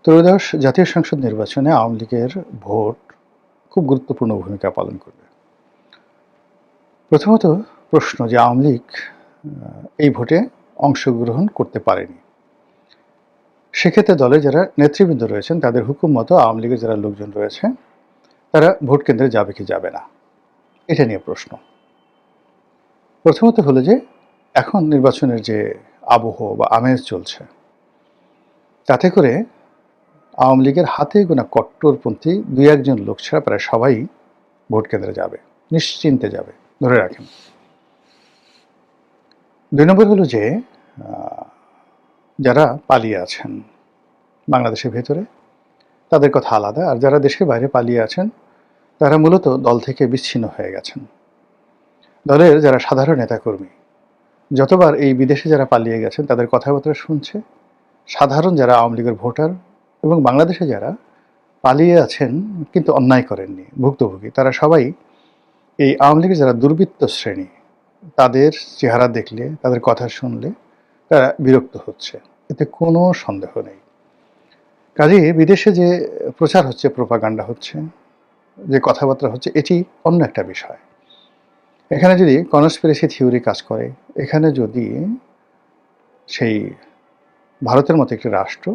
ত্রয়োদশ জাতীয় সংসদ নির্বাচনে আওয়ামী লীগের ভোট খুব গুরুত্বপূর্ণ ভূমিকা পালন করবে। প্রথমত প্রশ্ন যে আওয়ামী লীগ এই ভোটে অংশগ্রহণ করতে পারেনি। সেক্ষেত্রে দলে যারা নেতৃবৃন্দ রয়েছেন তাদের হুকুম মতো আওয়ামী লীগের যারা লোকজন রয়েছে তারা ভোট কেন্দ্রে যাবে কি যাবে না, এটা নিয়ে প্রশ্ন। প্রথমত হলো যে এখন নির্বাচনের যে আবহ বা আমেজ চলছে, তাতে করে আওয়ামী লীগের হাতে গোনা কট্টরপন্থী দুই একজন লোক ছাড়া প্রায় সবাই ভোট কেন্দ্রে যাবে, নিশ্চিন্তে যাবে, ধরে রাখেন। ২ নম্বর হলো যে যারা পালিয়ে আছেন বাংলাদেশের ভেতরে তাদের কথা আলাদা, আর যারা দেশের বাইরে পালিয়ে আছেন তারা মূলত দল থেকে বিচ্ছিন্ন হয়ে গেছেন। দলের যারা সাধারণ নেতাকর্মী যতবার এই বিদেশে যারা পালিয়ে গেছেন তাদের কথাবার্তা শুনছে, সাধারণ যারা আওয়ামী লীগের ভোটার এবং বাংলাদেশে যারা পালিয়ে আছেন কিন্তু অন্যায় করেননি, ভুক্তভোগী, তারা সবাই এই আওয়ামী লীগের যারা দুর্বৃত্ত শ্রেণী তাদের চেহারা দেখলে, তাদের কথা শুনলে তারা বিরক্ত হচ্ছে, এতে কোনো সন্দেহ নেই। কাজেই বিদেশে যে প্রচার হচ্ছে, প্রোপাগান্ডা হচ্ছে, যে কথাবার্তা হচ্ছে, এটি অন্য একটা বিষয়। এখানে যদি কনস্পিরেসি থিওরি কাজ করে, এখানে যদি সেই ভারতের মতো একটি রাষ্ট্র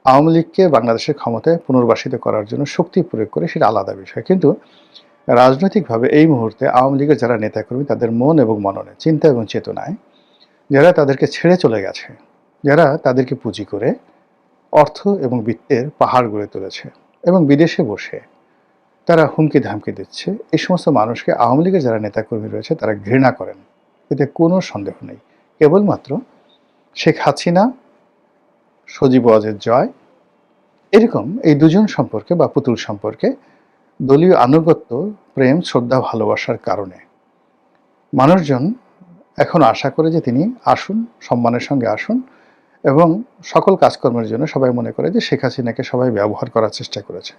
আওয়ামী লীগকে বাংলাদেশের ক্ষমতায় পুনর্বাসিত করার জন্য শক্তি প্রয়োগ করে, সেটা আলাদা বিষয়। কিন্তু রাজনৈতিকভাবে এই মুহূর্তে আওয়ামী লীগের যারা নেতাকর্মী তাদের মন এবং মননে, চিন্তা এবং চেতনায় যারা তাদেরকে ছেড়ে চলে গেছে, যারা তাদেরকে পুঁজি করে অর্থ এবং বিত্তের পাহাড় গড়ে তুলেছে এবং বিদেশে বসে তারা হুমকি ধামকি দিচ্ছে, এই সমস্ত মানুষকে আওয়ামী লীগের যারা নেতাকর্মী রয়েছে তারা ঘৃণা করেন, এতে কোনো সন্দেহ নেই। কেবলমাত্র শেখ হাসিনা, সজীব ওয়াজেদ জয়, এরকম এই দুজন সম্পর্কে বা পুতুল সম্পর্কে দলীয় আনুগত্য, প্রেম, শ্রদ্ধা, ভালোবাসার কারণে মানুষজন এখন আশা করে যে তিনি আসুন, সম্মানের সঙ্গে আসুন, এবং সকল কাজকর্মের জন্য সবাই মনে করে যে শেখ হাসিনাকে সবাই ব্যবহার করার চেষ্টা করেছে।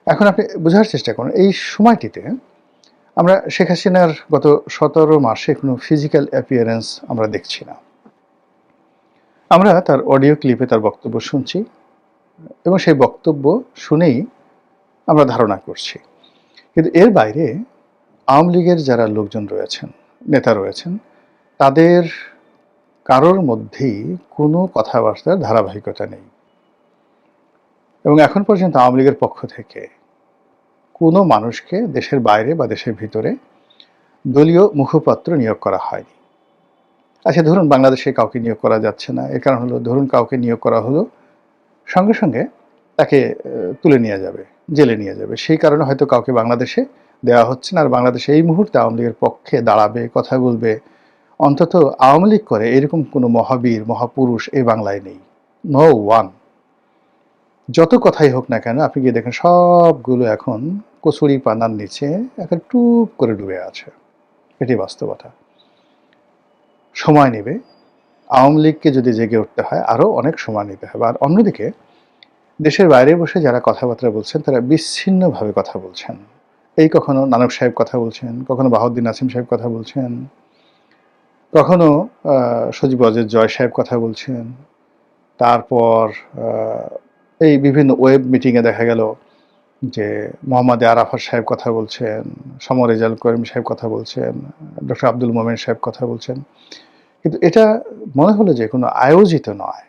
এখন আপনি বোঝার চেষ্টা করুন, এই সময়টিতে আমরা শেখ হাসিনার গত ১৭ মাসে কোনো ফিজিক্যাল অ্যাপিয়ারেন্স আমরা দেখছি না। আমরা তার অডিও ক্লিপে তার বক্তব্য শুনছি এবং সেই বক্তব্য শুনেই আমরা ধারণা করছি। কিন্তু এর বাইরে আওয়ামী লীগের যারা লোকজন রয়েছেন, নেতা রয়েছেন, তাদের কারোর মধ্যেই কোনো কথাবার্তার ধারাবাহিকতা নেই। এবং এখন পর্যন্ত আওয়ামী লীগের পক্ষ থেকে কোনো মানুষকে দেশের বাইরে বা দেশের ভিতরে দলীয় মুখপাত্র নিয়োগ করা হয়নি। আচ্ছা, ধরুন বাংলাদেশে কাউকে নিয়োগ করা যাচ্ছে না, এর কারণ হলো ধরুন কাউকে নিয়োগ করা হলো, সঙ্গে সঙ্গে তাকে তুলে নিয়ে যাবে, জেলে নিয়ে যাবে, সেই কারণে হয়তো কাউকে বাংলাদেশে দেওয়া হচ্ছে না। আর বাংলাদেশে এই মুহূর্তে আওয়ামী লীগের পক্ষে দাঁড়াবে, কথা বলবে, অন্তত আওয়ামী লীগ করে এরকম কোনো মহাবীর, মহাপুরুষ এই বাংলায় নেই। No one. যত কথাই হোক না কেন, আপনি গিয়ে দেখেন সবগুলো এখন কচুরি পানার নিচে এখন টুপ করে ডুবে আছে। এটি বাস্তবতা। সময় নেবে, আওয়ামী লীগকে যদি জেগে উঠতে হয় আরও অনেক সময় নিতে হবে। আর অন্যদিকে দেশের বাইরে বসে যারা কথাবার্তা বলছেন তারা বিচ্ছিন্নভাবে কথা বলছেন। এই কখনো নানক সাহেব কথা বলছেন, কখনো বাহাউদ্দিন নাসিম সাহেব কথা বলছেন, কখনো সজীব ওয়াজেদ জয় সাহেব কথা বলছেন। তারপর এই বিভিন্ন ওয়েব মিটিংয়ে দেখা গেল যে মোহাম্মদ আরাফাত সাহেব কথা বলছেন, সমর রেজাউল করিম সাহেব কথা বলছেন, ডক্টর আব্দুল মোমেন সাহেব কথা বলছেন। কিন্তু এটা মনে হলো যে কোনো আয়োজিত নয়,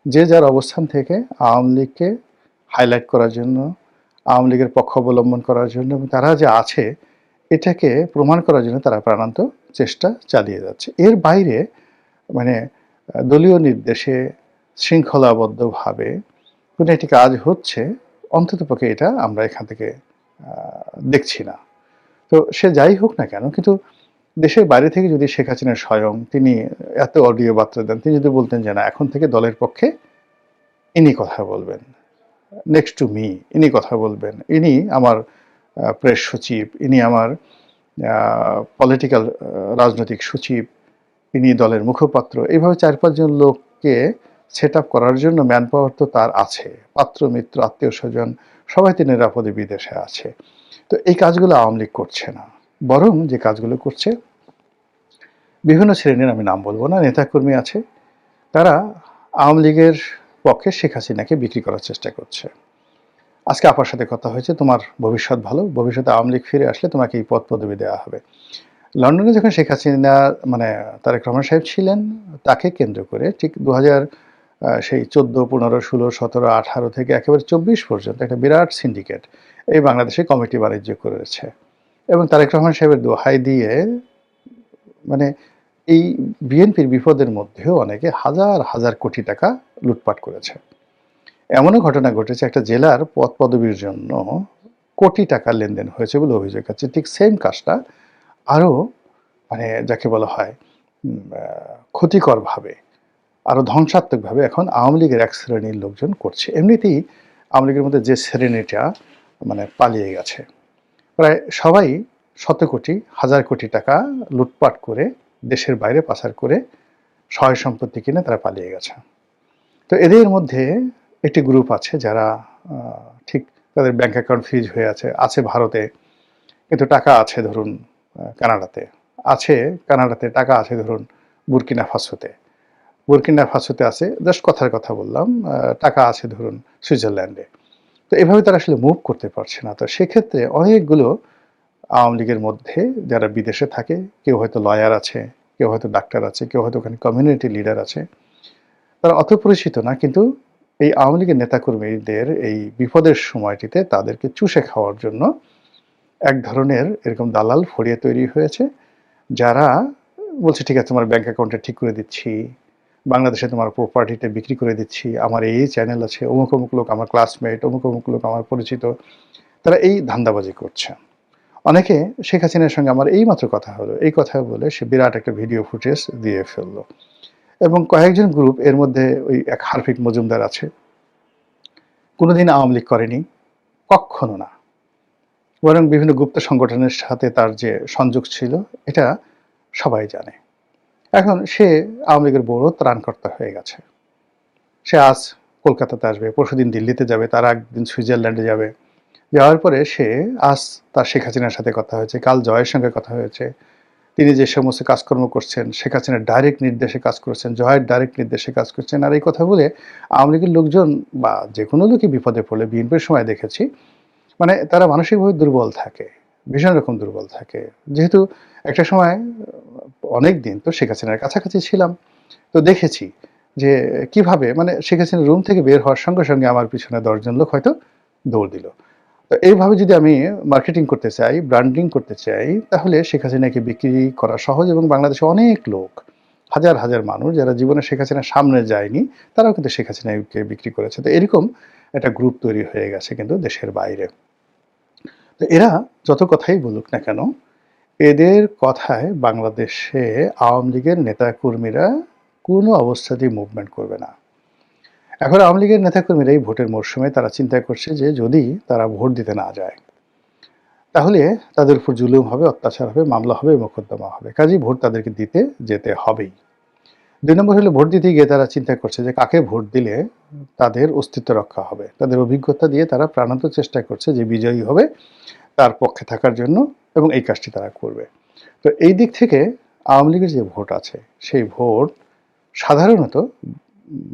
যে যার অবস্থান থেকে আওয়ামী লীগকে হাইলাইট করার জন্য, আওয়ামী লীগের পক্ষ অবলম্বন করার জন্য এবং তারা যে আছে এটাকে প্রমাণ করার জন্য তারা প্রাণান্ত চেষ্টা চালিয়ে যাচ্ছে। এর বাইরে মানে দলীয় নির্দেশে শৃঙ্খলাবদ্ধভাবে কোনো একটি কাজ হচ্ছে, অন্ততপক্ষে এটা আমরা এখান থেকে দেখছি না। তো সে যাই হোক না কেন, কিন্তু দেশের বাইরে থেকে যদি শেখ হাসিনা স্বয়ং তিনি এত অডিও বার্তা দেন, তিনি যদি বলতেন যে না এখন থেকে দলের পক্ষে ইনি কথা বলবেন, নেক্সট টু মি ইনি কথা বলবেন, ইনি আমার প্রেস সচিব, ইনি আমার পলিটিক্যাল রাজনৈতিক সচিব, ইনি দলের মুখপাত্র, এইভাবে ৪-৫ জন লোককে সেট আপ করার জন্য ম্যান পাওয়ার তো তার আছে, পাত্র মিত্র আত্মীয় স্বজন সবাই তো নিরাপদে বিদেশে আছে। তো এই কাজগুলো আওয়ামী লীগ করছে না, বরং যে কাজগুলো করছে বিভিন্ন শ্রেণীর, আমি নাম বলবো না, নেতাকর্মী আছে, তারা আওয়ামী লীগের পক্ষে শেখ হাসিনাকে বিক্রি করার চেষ্টা করছে। আজকে আপার সাথে কথা হয়েছে, তোমার ভবিষ্যৎ ভালো, ভবিষ্যতে আওয়ামী লীগ ফিরে আসলে তোমাকে এই পদ পদবি দেওয়া হবে। লন্ডনে যখন শেখ হাসিনা মানে তারেক রহমান সাহেব ছিলেন, তাকে কেন্দ্র করে ঠিক ২০০০ সেই ১৪, ১৫, ১৬, ১৭, ১৮ থেকে একেবারে ২৪ পর্যন্ত একটা বিরাট সিন্ডিকেট এই বাংলাদেশে কমিটি বাণিজ্য করেছে এবং তারেক রহমান সাহেবের দোহাই দিয়ে মানে এই বিএনপির বিপদের মধ্যেও অনেকে হাজার হাজার কোটি টাকা লুটপাট করেছে। এমনও ঘটনা ঘটেছে, একটা জেলার পদ পদবীর জন্য কোটি টাকার লেনদেন হয়েছে বলে অভিযোগ আছে। ঠিক সেম কাজটা আরও মানে যাকে বলা হয় ক্ষতিকরভাবে, আরও ধ্বংসাত্মকভাবে এখন আওয়ামী লীগের এক শ্রেণীর লোকজন করছে। এমনিতেই আওয়ামী লীগের মধ্যে যে শ্রেণীটা মানে পালিয়ে গেছে, প্রায় সবাই শত কোটি, হাজার কোটি টাকা লুটপাট করে দেশের বাইরে পাচার করে সহায় সম্পত্তি কিনে তারা পালিয়ে গেছে। তো এদের মধ্যে একটি গ্রুপ আছে যারা ঠিক তাদের ব্যাংক অ্যাকাউন্ট ফ্রিজ হয়ে আছে ভারতে, কিন্তু টাকা আছে ধরুন কানাডাতে টাকা আছে ধরুন বুরকিনা ফাসোতে আছে, জাস্ট কথার কথা বললাম, টাকা আছে ধরুন সুইজারল্যান্ডে। তো এভাবে তারা আসলে মুভ করতে পারছে না। তো সেক্ষেত্রে অনেকগুলো আওয়ামী লীগের মধ্যে যারা বিদেশে থাকে, কেউ হয়তো লয়ার আছে, কেউ হয়তো ডাক্তার আছে, কেউ হয়তো ওখানে কমিউনিটি লিডার আছে, তারা অত পরিচিত না, কিন্তু এই আওয়ামী লীগের নেতাকর্মীদের এই বিপদের সময়টিতে তাদেরকে চুষে খাওয়ার জন্য এক ধরনের এরকম দালাল ফড়িয়ে তৈরি হয়েছে, যারা বলছে ঠিক আছে তোমার ব্যাংক অ্যাকাউন্টে ঠিক করে দিচ্ছি, বাংলাদেশে তোমার প্রপার্টিটা বিক্রি করে দিচ্ছি, আমার এই চ্যানেল আছে, অমুক অমুক লোক আমার ক্লাসমেট, অমুক অমুক লোক আমার পরিচিত, তারা এই ধান্দাবাজি করছে। অনেকে শেখ হাসিনার সঙ্গে আমার এইমাত্র কথা হলো, এই কথা বলে সে বিরাট একটা ভিডিও ফুটেজ দিয়ে ফেললো এবং কয়েকজন গ্রুপ এর মধ্যে ওই এক হারফিক মজুমদার আছে, কোনোদিন আওয়ামী লীগ করেনি, কখনো না, বরং বিভিন্ন গুপ্ত সংগঠনের সাথে তার যে সংযোগ ছিল এটা সবাই জানে। এখন সে আওয়ামী লীগের বড় ত্রাণকর্তা হয়ে গেছে। সে আজ কলকাতাতে আসবে, পরশুদিন দিল্লিতে যাবে, তার একদিন সুইজারল্যান্ডে যাবে, যাওয়ার পরে সে আজ তার শেখ হাসিনার সাথে কথা হয়েছে, কাল জয়ের সঙ্গে কথা হয়েছে, তিনি যে সমস্ত কাজকর্ম করছেন শেখ হাসিনার ডাইরেক্ট নির্দেশে কাজ করছেন, জয়ের ডাইরেক্ট নির্দেশে কাজ করছেন। আর এই কথা বলে আওয়ামী লীগের লোকজন বা যে কোনো লোকই বিপদে পড়লে বিএনপির সময় দেখেছি মানে তারা মানসিকভাবে দুর্বল থাকে, ভীষণ রকম দুর্বল থাকে। যেহেতু একটা সময় অনেক দিন তো শেখ হাসিনার কাছাকাছি ছিলাম, তো দেখেছি যে কিভাবে মানে শেখ হাসিনার রুম থেকে বের হওয়ার সঙ্গে সঙ্গে আমার পিছনে ১০ জন লোক হয়তো দৌড় দিল। তো এইভাবে যদি আমি মার্কেটিং করতে চাই, ব্র্যান্ডিং করতে চাই, তাহলে শেখ হাসিনাকে বিক্রি করা সহজ এবং বাংলাদেশে অনেক লোক, হাজার হাজার মানুষ যারা জীবনে শেখ হাসিনার সামনে যায়নি, তারাও কিন্তু শেখ হাসিনাকে বিক্রি করেছে। তো এরকম একটা গ্রুপ তৈরি হয়ে গেছে কিন্তু দেশের বাইরে। তো এরা যত কথাই বলুক না কেন, এদের কথায় বাংলাদেশে আওয়ামী লীগের নেতাকর্মীরা কোনো অবস্থাতেই মুভমেন্ট করবে না। এখন আওয়ামী লীগের নেতাকর্মীরা এই ভোটের মরশুমে তারা চিন্তা করছে যে যদি তারা ভোট দিতে না যায় তাহলে তাদের উপর জুলুম হবে, অত্যাচার হবে, মামলা হবে, মোকদ্দমা হবে, কাজেই ভোট তাদেরকে দিতে যেতে হবেই। ২ নম্বর হলো ভোট দিতে গিয়ে তারা চিন্তা করছে যে কাকে ভোট দিলে তাদের অস্তিত্ব রক্ষা হবে। তাদের অভিজ্ঞতা দিয়ে তারা প্রাণান্ত চেষ্টা করছে যে বিজয়ী হবে তার পক্ষে থাকার জন্য এবং এই কাজটি তারা করবে। তো এই দিক থেকে আওয়ামী লীগের যে ভোট আছে সেই ভোট সাধারণত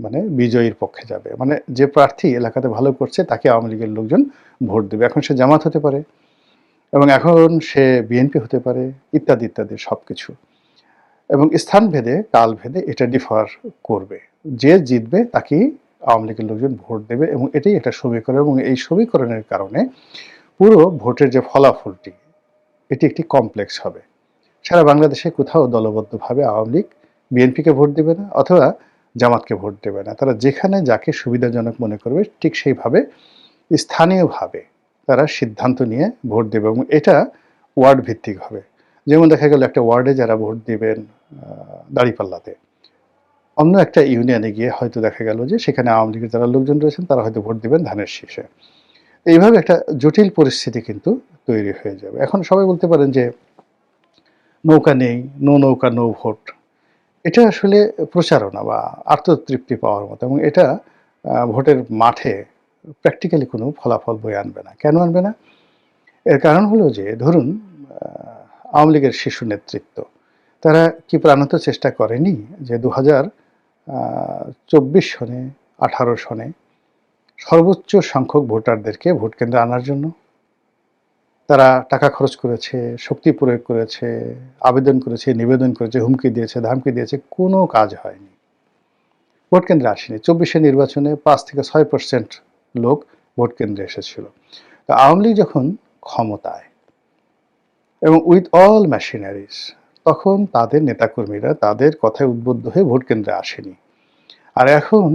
মানে বিজয়ীর পক্ষে যাবে, মানে যে প্রার্থী এলাকাতে ভালো করছে তাকে আওয়ামী লীগের লোকজন ভোট দেবে। এখন সে জামাত হতে পারে এবং এখন সে বিএনপি হতে পারে, ইত্যাদি ইত্যাদি সব কিছু, এবং স্থানভেদে কালভেদে এটা ডিফার করবে। যে জিতবে তাকেই আওয়ামী লীগের লোকজন ভোট দেবে এবং এটাই একটা সমীকরণ এবং এই সমীকরণের কারণে পুরো ভোটের যে ফলাফলটি এটি একটি কমপ্লেক্স হবে। সারা বাংলাদেশে কোথাও দলবদ্ধভাবে আওয়ামী লীগ বিএনপিকে ভোট দেবে না অথবা জামাতকে ভোট দেবে না, তারা যেখানে যাকে সুবিধাজনক মনে করবে ঠিক সেইভাবে স্থানীয়ভাবে তারা সিদ্ধান্ত নিয়ে ভোট দেবে এবং এটা ওয়ার্ড ভিত্তিক হবে। যেমন দেখা গেল একটা ওয়ার্ডে যারা ভোট দিবেন দাঁড়িপাল্লাতে, অন্য একটা ইউনিয়নে গিয়ে হয়তো দেখা গেল যে সেখানে আওয়ামী লীগের যারা লোকজন রয়েছেন তারা হয়তো ভোট দিবেন ধানের শীষে। এইভাবে একটা জটিল পরিস্থিতি কিন্তু তৈরি হয়ে যাবে। এখন সবাই বলতে পারেন যে নৌকা নেই, নৌকা নো ভোট, এটা আসলে প্রচারণা বা আত্মতৃপ্তি পাওয়ার মতো এবং এটা ভোটের মাঠে প্র্যাকটিক্যালি কোনো ফলাফল বয়ে আনবে না। কেন আনবে না? এর কারণ হলো যে ধরুন আওয়ামী লীগের শীর্ষ নেতৃত্ব তারা কি প্রাণান্ত চেষ্টা করেনি যে ২০২৪ সনে 18 সনে সর্বোচ্চ সংখ্যক ভোটারদেরকে ভোট কেন্দ্রে আনার জন্য। তারা টাকা খরচ করেছে, শক্তি প্রয়োগ করেছে, আবেদন করেছে, নিবেদন করেছে, হুমকি দিয়েছে, ধামকি দিয়েছে, কোনো কাজ হয়নি। ভোট কেন্দ্রে আসেনি। 24 নির্বাচনে 5 থেকে 6% লোক ভোট কেন্দ্রে এসেছিল। তো আওয়ামী লীগ যখন ক্ষমতায় এবং উইথ অল মেশিনারিজ, তখন তাদের নেতাকর্মীরা তাদের কথায় উদ্বুদ্ধ হয়ে ভোট কেন্দ্রে আসেনি। আর এখন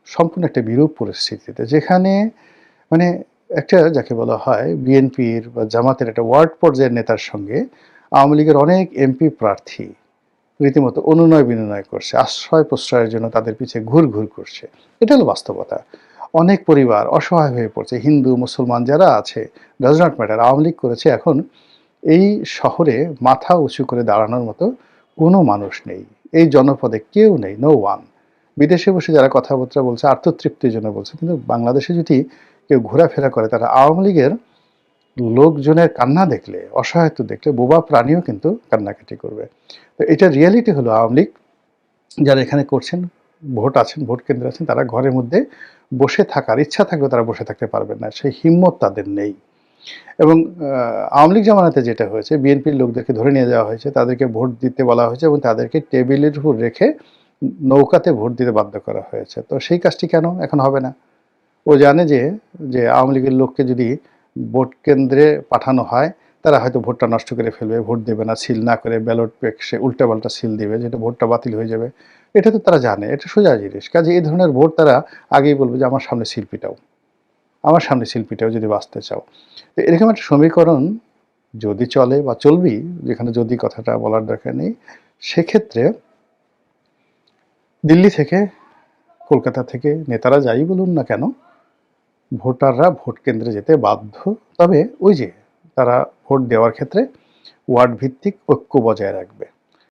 সম্পূর্ণ একটা বিরূপ পরিস্থিতিতে, যেখানে মানে একটা যাকে বলা হয় বিএনপির বা জামাতের একটা ওয়ার্ড পর্যায়ের নেতার সঙ্গে আওয়ামী লীগের অনেক এমপি প্রার্থী রীতিমতো অনুনয় বিনয় করছে, আশ্রয় প্রশ্রয়ের জন্য তাদের পিছে ঘুর করছে। এটা হলো বাস্তবতা। অনেক পরিবার অসহায় হয়ে পড়ছে, হিন্দু মুসলমান যারা আছে, does not matter. Awami League করেছে, এখন এই শহরে মাথা উঁচু করে দাঁড়ানোর মতো কোনো মানুষ নেই, এই জনপদে কেউ নেই, নো ওয়ান। বিদেশে বসে যারা কথাবার্তা বলছে আত্মতৃপ্তির জন্য বলছে, কিন্তু বাংলাদেশে যদি কেউ ঘোরাফেরা করে, তারা আওয়ামী লীগের লোকজনের কান্না দেখলে, অসহায়ত্ব দেখলে বোবা প্রাণীও কিন্তু কান্নাকাটি করবে। তো এটা রিয়ালিটি হলো, আওয়ামী লীগ যারা এখানে করছেন, ভোট আছেন, ভোট কেন্দ্রে আছেন, তারা ঘরের মধ্যে বসে থাকার ইচ্ছা থাকলেও তারা বসে থাকতে পারবেন না, সেই হিম্মত তাদের নেই। এবং আওয়ামী লীগ জামানাতে যেটা হয়েছে, বিএনপির লোকদেরকে ধরে নিয়ে যাওয়া হয়েছে, তাদেরকে ভোট দিতে বলা হয়েছে এবং তাদেরকে টেবিলের উপর রেখে নৌকাতে ভোট দিতে বাধ্য করা হয়েছে। তো সেই কাজটি কেন এখন হবে না? ও জানে যে যে আওয়ামী লীগের লোককে যদি ভোট কেন্দ্রে পাঠানো হয়, তারা হয়তো ভোটটা নষ্ট করে ফেলবে, ভোট দেবে না, সিল না করে ব্যালট পেক্সে উল্টাপাল্টা সিল দিবে, যেটা ভোটটা বাতিল হয়ে যাবে। এটা তো তারা জানে, এটা সোজা জিনিস। কাজে এই ধরনের ভোট তারা আগেই বলবে যে আমার সামনে সিল পিটাও, আমার সামনে সিল পিটাও যদি বাঁচতে চাও। তো এরকম একটা সমীকরণ যদি চলে বা চলবেই, যেখানে যদি কথাটা বলার দরকার নেই, সেক্ষেত্রে দিল্লি থেকে, কলকাতা থেকে নেতারা যাই বলুন না কেন, ভোটাররা ভোট কেন্দ্রে যেতে বাধ্য। তবে ওই যে তারা ভোট দেওয়ার ক্ষেত্রে ওয়ার্ড ভিত্তিক ঐক্য বজায় রাখবে।